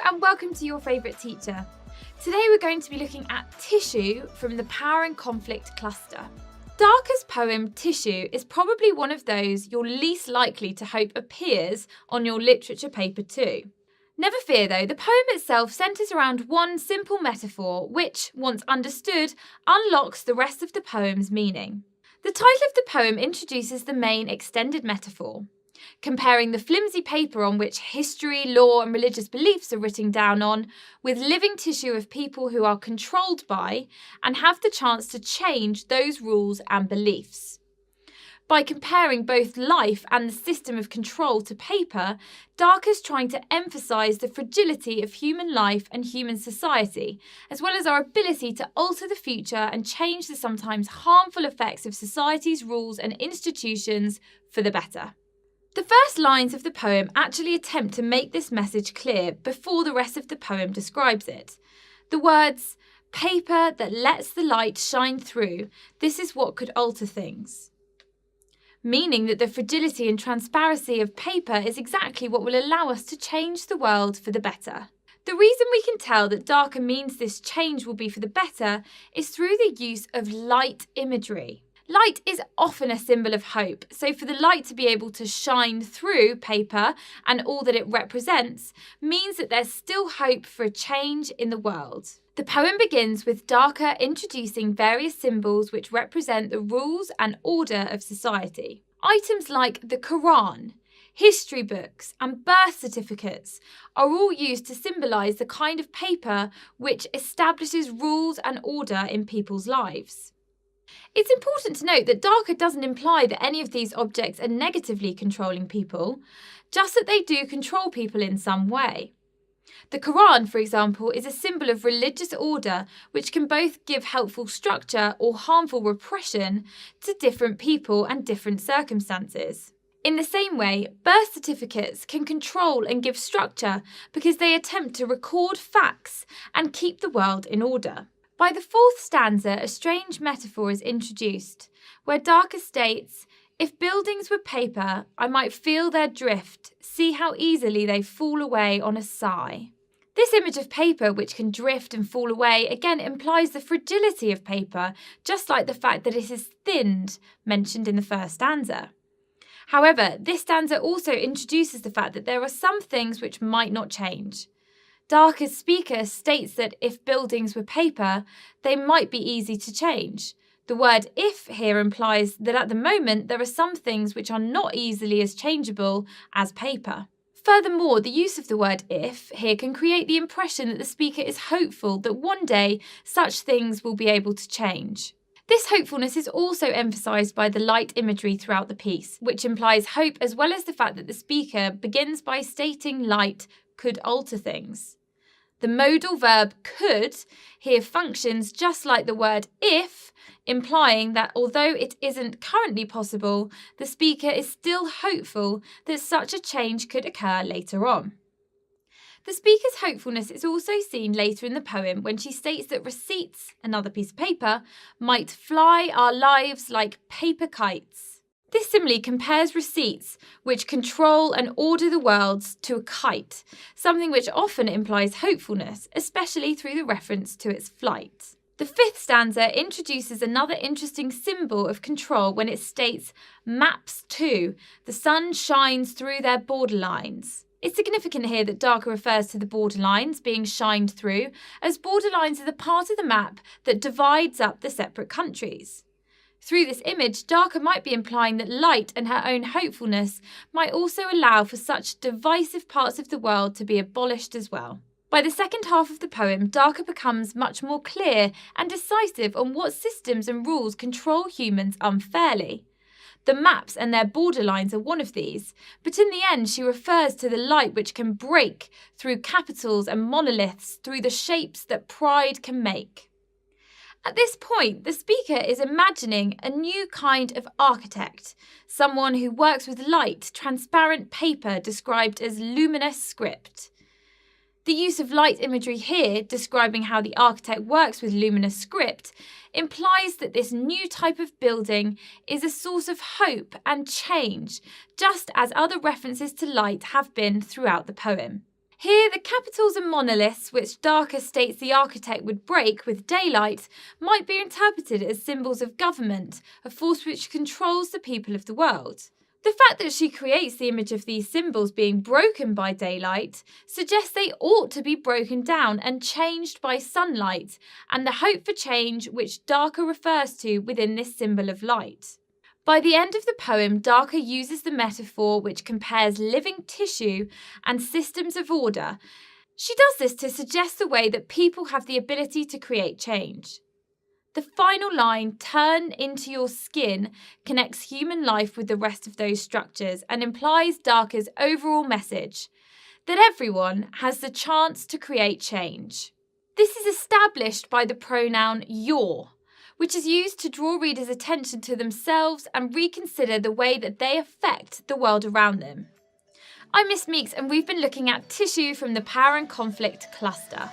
and welcome to Your Favourite Teacher. Today we're going to be looking at Tissue from the Power and Conflict cluster. Darker's poem Tissue is probably one of those you're least likely to hope appears on your literature paper too. Never fear though, the poem itself centres around one simple metaphor which, once understood, unlocks the rest of the poem's meaning. The title of the poem introduces the main extended metaphor, comparing the flimsy paper on which history, law and religious beliefs are written down on with living tissue of people who are controlled by and have the chance to change those rules and beliefs. By comparing both life and the system of control to paper, Darker's trying to emphasise the fragility of human life and human society, as well as our ability to alter the future and change the sometimes harmful effects of society's rules and institutions for the better. The first lines of the poem actually attempt to make this message clear before the rest of the poem describes it. The words, "paper that lets the light shine through, this is what could alter things," meaning that the fragility and transparency of paper is exactly what will allow us to change the world for the better. The reason we can tell that Darker means this change will be for the better is through the use of light imagery. Light is often a symbol of hope, so for the light to be able to shine through paper and all that it represents means that there's still hope for a change in the world. The poem begins with Darker introducing various symbols which represent the rules and order of society. Items like the Quran, history books and birth certificates are all used to symbolise the kind of paper which establishes rules and order in people's lives. It's important to note that Darker doesn't imply that any of these objects are negatively controlling people, just that they do control people in some way. The Quran, for example, is a symbol of religious order which can both give helpful structure or harmful repression to different people and different circumstances. In the same way, birth certificates can control and give structure because they attempt to record facts and keep the world in order. By the fourth stanza, a strange metaphor is introduced, where Darker states, "If buildings were paper, I might feel their drift, see how easily they fall away on a sigh." This image of paper which can drift and fall away again implies the fragility of paper, just like the fact that it is thinned, mentioned in the first stanza. However, this stanza also introduces the fact that there are some things which might not change. Darker's speaker states that if buildings were paper, they might be easy to change. The word "if" here implies that at the moment there are some things which are not easily as changeable as paper. Furthermore, the use of the word "if" here can create the impression that the speaker is hopeful that one day such things will be able to change. This hopefulness is also emphasised by the light imagery throughout the piece, which implies hope as well as the fact that the speaker begins by stating light could alter things. The modal verb could here functions just like the word if, implying that although it isn't currently possible, the speaker is still hopeful that such a change could occur later on. The speaker's hopefulness is also seen later in the poem when she states that receipts, another piece of paper, might fly our lives like paper kites. This simile compares receipts, which control and order the world, to a kite, something which often implies hopefulness, especially through the reference to its flight. The fifth stanza introduces another interesting symbol of control when it states, "maps too, the sun shines through their borderlines." It's significant here that Darker refers to the borderlines being shined through, as borderlines are the part of the map that divides up the separate countries. Through this image, Darker might be implying that light and her own hopefulness might also allow for such divisive parts of the world to be abolished as well. By the second half of the poem, Darker becomes much more clear and decisive on what systems and rules control humans unfairly. The maps and their borderlines are one of these, but in the end she refers to the light which can break through capitals and monoliths through the shapes that pride can make. At this point, the speaker is imagining a new kind of architect, someone who works with light, transparent paper described as luminous script. The use of light imagery here, describing how the architect works with luminous script, implies that this new type of building is a source of hope and change, just as other references to light have been throughout the poem. Here, the capitals and monoliths, which Darker states the architect would break with daylight, might be interpreted as symbols of government, a force which controls the people of the world. The fact that she creates the image of these symbols being broken by daylight suggests they ought to be broken down and changed by sunlight, and the hope for change which Darker refers to within this symbol of light. By the end of the poem, Darker uses the metaphor which compares living tissue and systems of order. She does this to suggest the way that people have the ability to create change. The final line, turn into your skin, connects human life with the rest of those structures and implies Darker's overall message, that everyone has the chance to create change. This is established by the pronoun your, which is used to draw readers' attention to themselves and reconsider the way that they affect the world around them. I'm Miss Meeks and we've been looking at tissue from the Power and Conflict cluster.